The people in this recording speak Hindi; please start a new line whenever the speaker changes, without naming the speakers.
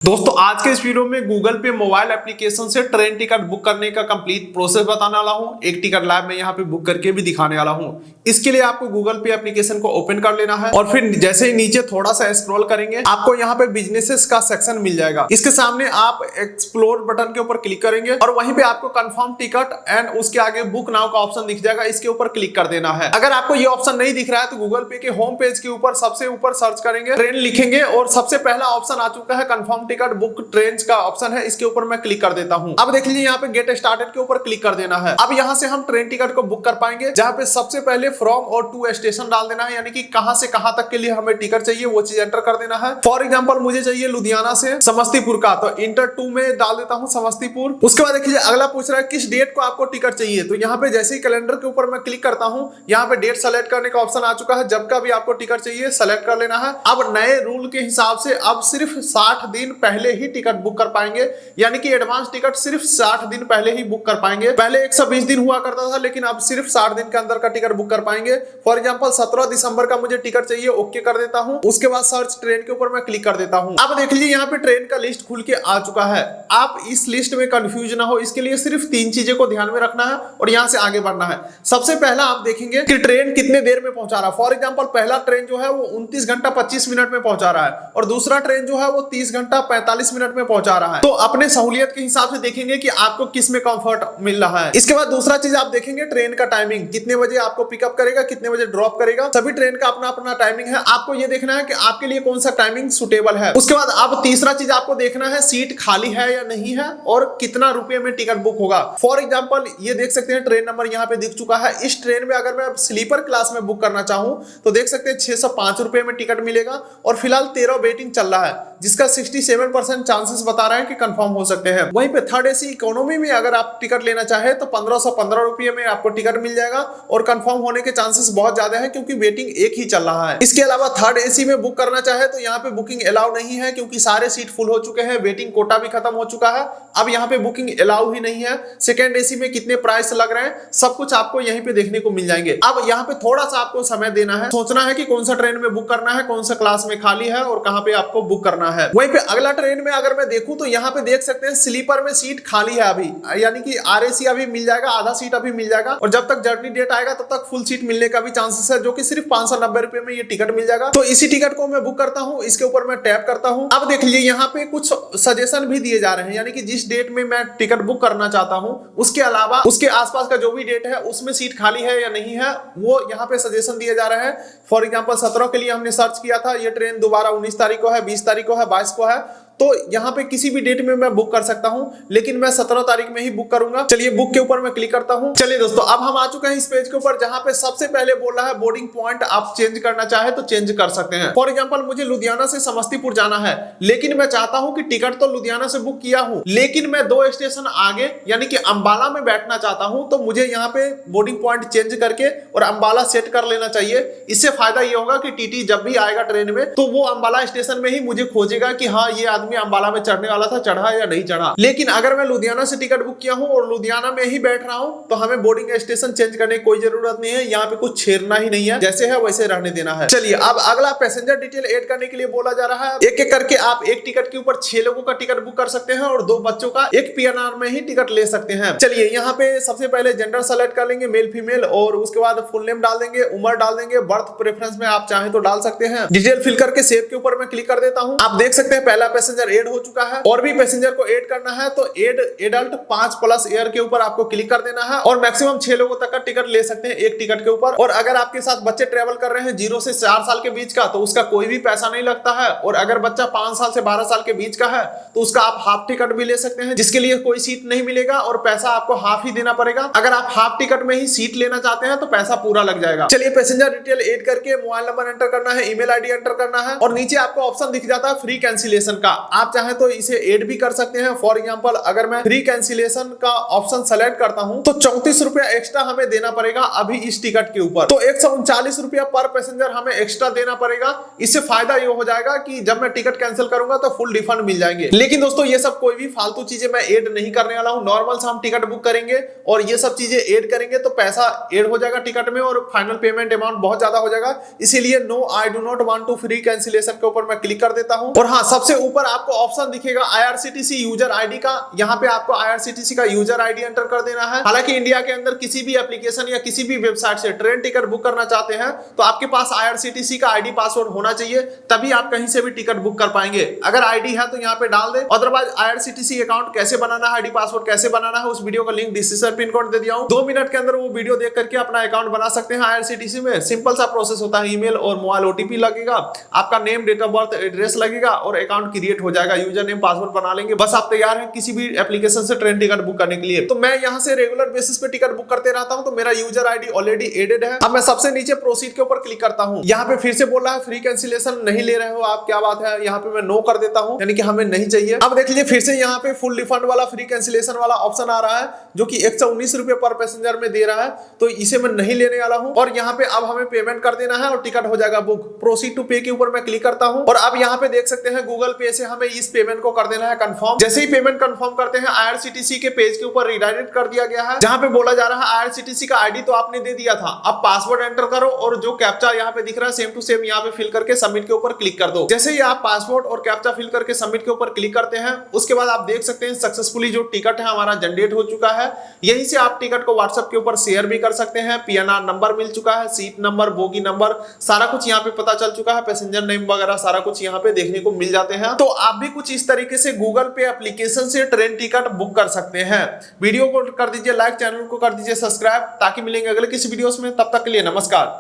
दोस्तों आज के इस वीडियो में गूगल पे मोबाइल एप्लीकेशन से ट्रेन टिकट बुक करने का कंप्लीट प्रोसेस बताने वाला हूं। एक टिकट लाइव में यहां पे बुक करके भी दिखाने वाला हूं। इसके लिए आपको गूगल पे एप्लीकेशन को ओपन कर लेना है और फिर जैसे ही नीचे थोड़ा सा स्क्रॉल करेंगे आपको यहां पे बिजनेसेस का सेक्शन मिल जाएगा। इसके सामने आप एक्सप्लोर बटन के ऊपर क्लिक करेंगे और वहीं पे आपको कंफर्म टिकट एंड उसके आगे बुक नाउ का ऑप्शन दिख जाएगा। इसके ऊपर क्लिक कर देना है। अगर आपको ये ऑप्शन नहीं दिख रहा है तो गूगल पे के होम पेज के ऊपर सबसे ऊपर सर्च करेंगे, ट्रेन लिखेंगे और सबसे पहला ऑप्शन आ चुका है कंफर्म टिकट बुक ट्रेन का ऑप्शन है। इसके ऊपर मैं क्लिक कर देता हूं। अब देख लीजिए यहाँ पे गेट स्टार्टेड के ऊपर क्लिक कर देना है। अब यहाँ से हम ट्रेन टिकट को बुक कर पाएंगे, जहां पे सबसे पहले फ्रॉम और टू स्टेशन डाल देना है, यानी कि कहां से कहां तक के लिए हमें टिकट चाहिए वो चीज एंटर कर देना है। फॉर एग्जांपल मुझे चाहिए लुधियाना से समस्तीपुर का, तो इंटर 2 में डाल देता हूं समस्तीपुर। उसके बाद देखिए अगला पूछ रहा है किस डेट को आपको टिकट चाहिए, तो यहाँ पे जैसे ही कैलेंडर के ऊपर मैं क्लिक करता हूँ यहाँ पे डेट सेलेक्ट करने का ऑप्शन आ चुका है। जब का भी आपको टिकट चाहिए सेलेक्ट कर लेना है। अब नए रूल के हिसाब से अब सिर्फ 60 दिन पहले ही टिकट बुक कर पाएंगे, यानी कि एडवांस टिकट सिर्फ 60 दिन पहले ही बुक कर पाएंगे। पहले 120 दिन हुआ करता था, लेकिन अब सिर्फ 60 दिन के अंदर का टिकट बुक कर पाएंगे। फॉर एग्जांपल 17 दिसंबर का मुझे टिकट चाहिए, ओके कर देता हूं। उसके बाद सर्च ट्रेन के ऊपर मैं क्लिक कर देता हूं। अब देख लीजिए यहाँ पे ट्रेन का लिस्ट खुल के आ चुका है। आप इस लिस्ट में कंफ्यूज ना हो, इसके लिए सिर्फ 3 चीजें को ध्यान में रखना है और यहाँ से आगे बढ़ना है। सबसे पहला आप देखेंगे कि ट्रेन कितने देर में पहुंचा रहा है। फॉर एग्जाम्पल पहला ट्रेन जो है वो 29 घंटा 25 मिनट में पहुंचा रहा है और दूसरा ट्रेन जो है वो 30 घंटा 45 मिनट में पहुंचा रहा है। तो अपने सहूलियत के हिसाब से देखेंगे कि आपको किस में कंफर्ट मिल रहा है। इसके बाद दूसरा चीज आप देखेंगे ट्रेन का टाइमिंग, कितने बजे आपको पिकअप करेगा, कितने बजे ड्रॉप करेगा। सभी ट्रेन का अपना अपना टाइमिंग है। आपको ये देखना है कि आपके लिए कौन सा टाइमिंग सुटेबल है। उसके बाद अब तीसरा चीज आपको देखना है सीट खाली है या नहीं है और कितना रुपए में टिकट बुक होगा। फॉर एग्जाम्पल ये देख सकते हैं ट्रेन नंबर यहाँ पे दिख चुका है। इस ट्रेन में अगर मैं स्लीपर क्लास में बुक करना चाहूं तो देख सकते हैं 605 रुपए में टिकट मिलेगा और फिलहाल 13 वेटिंग चल रहा है, जिसका 67% चांसेस बता रहे हैं कि कंफर्म हो सकते हैं। वहीं पे थर्ड एसी इकोनॉमी में अगर आप टिकट लेना चाहे तो 1515 रुपये में आपको टिकट मिल जाएगा और कंफर्म होने के चांसेस बहुत ज्यादा है, क्योंकि वेटिंग एक ही चल रहा है। इसके अलावा थर्ड एसी में बुक करना चाहे तो यहाँ पे बुकिंग अलाउ नहीं है, क्योंकि सारे सीट फुल हो चुके हैं, वेटिंग कोटा भी खत्म हो चुका है। अब यहाँ पे बुकिंग अलाउ ही नहीं है। सेकेंड एसी में कितने प्राइस लग रहे हैं सब कुछ आपको यहीं पे देखने को मिल जाएंगे। अब यहाँ पे थोड़ा सा आपको समय देना है, सोचना है कि कौन सा ट्रेन में बुक करना है, कौन सा क्लास में खाली है और कहाँ पे आपको बुक करना है। वहीं पे अगला ट्रेन में अगर मैं देखूं तो यहाँ पे देख सकते हैं स्लीपर में सीट खाली है अभी, यानी कि आरएसी अभी मिल जाएगा, आधा सीट अभी मिल जाएगा और जब तक जर्नी डेट आएगा तब तक फुल सीट मिलने का भी चांसेस है, जो कि सिर्फ 590 रुपए में ये टिकट मिल जाएगा। तो इसी टिकट को मैं बुक करता हूँ। इसके ऊपर मैं टैप करता हूँ। अब देख लीजिए यहाँ पे कुछ सजेशन भी दिए जा रहे हैं, यानी कि जिस डेट में मैं टिकट बुक करना चाहता हूँ उसके अलावा उसके आसपास का जो भी डेट है उसमें सीट खाली है या नहीं है वो यहाँ पे सजेशन दिए जा रहे हैं। फॉर एग्जाम्पल 17 के लिए हमने सर्च किया था, ये ट्रेन दोबारा 19 तारीख को है, 20 तारीख को है, 22 को है। तो यहाँ पे किसी भी डेट में मैं बुक कर सकता हूँ, लेकिन मैं 17 तारीख में ही बुक करूंगा। चलिए बुक के ऊपर मैं क्लिक करता हूँ। चलिए दोस्तों अब हम आ चुके हैं इस पेज के ऊपर, जहाँ पे सबसे पहले बोल रहा है बोर्डिंग पॉइंट आप चेंज करना चाहे तो चेंज कर सकते हैं। फॉर एग्जाम्पल मुझे लुधियाना से समस्तीपुर जाना है, लेकिन मैं चाहता हूँ कि टिकट तो लुधियाना से बुक किया हूँ, लेकिन मैं 2 स्टेशन आगे यानी कि अंबाला में बैठना चाहता हूँ, तो मुझे यहाँ पे बोर्डिंग पॉइंट चेंज करके और अंबाला सेट कर लेना चाहिए। इससे फायदा ये होगा कि टीटी जब भी आएगा ट्रेन में तो वो अंबाला स्टेशन में ही मुझे खोजेगा कि हाँ ये आदमी अंबाला में चढ़ने वाला था, चढ़ा या नहीं चढ़ा। लेकिन अगर मैं लुधियाना से टिकट बुक किया हूं और लुधियाना में ही बैठ रहा हूं तो हमें बोर्डिंग स्टेशन चेंज करने की कोई जरूरत नहीं है। यहाँ पे कुछ छेड़ना ही नहीं है, जैसे है वैसे रहने देना है। चलिए अब अगला पैसेंजर डिटेल ऐड करने के लिए बोला जा रहा है। एक एक करके आप एक टिकट के ऊपर 6 लोगों का टिकट बुक कर सकते हैं और 2 बच्चों का एक पीएनआर में ही टिकट ले सकते हैं। चलिए यहाँ पे सबसे पहले जेंडर सेलेक्ट कर लेंगे, मेल फीमेल, और उसके बाद फुल नेम डाल देंगे, उम्र डाल देंगे, बर्थ प्रेफरेंस में आप चाहें तो डाल सकते हैं। डिटेल फिल करके सेव के ऊपर मैं क्लिक कर देता हूँ। आप देख सकते हैं पहला पैसेंजर ऐड हो चुका है। और भी पैसेंजर को ऐड करना है तो ऐड एडल्ट 5+ ईयर के ऊपर आपको क्लिक कर देना है और मैक्सिमम 6 लोगों तक का टिकट ले सकते हैं एक टिकट के ऊपर। और अगर आपके साथ बच्चे ट्रेवल कर रहे हैं 0 से 4 साल के बीच का तो उसका कोई भी पैसा नहीं लगता है, और अगर बच्चा 5 साल से 12 साल के बीच का है तो उसका आप हाफ टिकट भी ले सकते हैं, जिसके लिए कोई सीट नहीं मिलेगा और पैसा आपको हाफ ही देना पड़ेगा। अगर आप हाफ टिकट में ही सीट लेना चाहते हैं तो पैसा पूरा लग जाएगा। चलिए पैसेंजर डिटेल ऐड करके मोबाइल नंबर एंटर करना है, ईमेल आईडी एंटर करना है और नीचे आपको ऑप्शन दिख जाता है फ्री कैंसिलेशन का। आप चाहे तो इसे ऐड भी कर सकते हैं। फॉर एग्जांपल अगर मैं फ्री कैंसिलेशन का ऑप्शन सेलेक्ट करता हूं तो 34 रुपया एक्स्ट्रा हमें देना पड़ेगा अभी इस टिकट के ऊपर, तो 139 रुपया पर पैसेंजर हमें एक्स्ट्रा देना पड़ेगा। इससे फायदा ये हो जाएगा कि जब मैं टिकट कैंसिल करूंगा तो फुल रिफंड मिल जाएंगे। लेकिन दोस्तों ये सब कोई भी फालतू चीजें मैं ऐड नहीं करने वाला हूं। नॉर्मल से हम टिकट बुक करेंगे और ये सब चीजें ऐड करेंगे तो पैसा ऐड हो जाएगा टिकट में और फाइनल पेमेंट अमाउंट बहुत ज्यादा हो जाएगा। इसीलिए no I do not want to free cancellation के ऊपर मैं क्लिक कर देता हूं। और हाँ, सबसे ऊपर आपको ऑप्शन दिखेगा IRCTC यूजर आईडी का। यहाँ पे आपको IRCTC का यूजर आईडी एंटर कर देना है। हालांकि इंडिया के अंदर किसी भी एप्लीकेशन या किसी भी वेबसाइट से ट्रेन टिकट बुक करना चाहते हैं तो आपके पास IRCTC का आईडी पासवर्ड होना चाहिए, तभी आप कहीं से भी टिकट बुक कर पाएंगे। अगर आईडी है तो यहाँ पे डाल दे, अदरवाइज IRCTC अकाउंट कैसे बनाना है, आईडी पासवर्ड कैसे बनाना है, उस वीडियो का लिंक डिस्क्रिप्शन पिन कोड दे दिया हूं। 2 मिनट के अंदर वो वीडियो देख करके अपना अकाउंट बना सकते हैं IRCTC में। सिंपल सा प्रोसेस होता है, ईमेल और मोबाइल OTP लगेगा, आपका name, date of birth, address लगेगा और अकाउंट क्रिएट हो जाएगा। यूजर नेम, पासवर्ड बना लेंगे, बस आप तैयार हैं किसी भी एप्लीकेशन से ट्रेन टिकट बुक करने के लिए। तो मैं यहाँ से रेगुलर बेसिस पे टिकट बुक करते रहता हूँ, तो मेरा यूजर आईडी ऑलरेडी एडेड है। अब मैं सबसे नीचे प्रोसीड के ऊपर क्लिक करता हूँ। यहाँ पे फिर से बोल रहा है फ्री कैंसिलेशन नहीं ले रहे हो आप, क्या बात है। यहाँ पे मैं नो कर देता हूँ, यानी कि हमें नहीं चाहिए। अब देख लीजिए फिर से यहाँ पे फुल रिफंड वाला फ्री कैंसिलेशन वाला ऑप्शन आ रहा है, जो कि 119 रुपए पर पैसेंजर में दे रहा है, तो इसे मैं नहीं लेने वाला हूँ। और यहाँ पे अब हमें पेमेंट कर देना है और टिकट हो जाएगा बुक। प्रोसीड टू पे के ऊपर मैं क्लिक करता हूँ और अब यहाँ पे देख सकते हैं गूगल पे से हमें इस पेमेंट को कर देना है कंफर्म। जैसे ही पेमेंट कंफर्म करते हैं IRCTC के पेज के ऊपर रिडायरेक्ट कर दिया गया है, जहाँ पे बोला जा रहा है IRCTC का आईडी तो आपने दे दिया था, अब पासवर्ड एंटर करो और जो कैप्चा यहाँ पे दिख रहा है सेम टू सेम यहाँ पे फिल करके सबमिट के ऊपर क्लिक कर दो। जैसे ही आप पासवर्ड और कैप्चा फिल करके सबमिट के ऊपर क्लिक करते हैं, उसके बाद आप देख सकते हैं सक्सेसफुली जो टिकट है हमारा जनरेट हो चुका है। यहीं से आप टिकट को व्हाट्सएप के ऊपर शेयर भी कर सकते हैं। PNR नंबर मिल चुका है, सीट नंबर, बोगी नंबर, सारा कुछ यहाँ पे पता चल चुका है, पैसेंजर नेम वगैरह सारा कुछ यहाँ पे देखने को मिल जाते हैं। तो आप भी कुछ इस तरीके से गूगल पे एप्लीकेशन से ट्रेन टिकट बुक कर सकते हैं। वीडियो को कर दीजिए लाइक, चैनल को कर दीजिए सब्सक्राइब, ताकि मिलेंगे अगले किसी वीडियोस में। तब तक के लिए नमस्कार।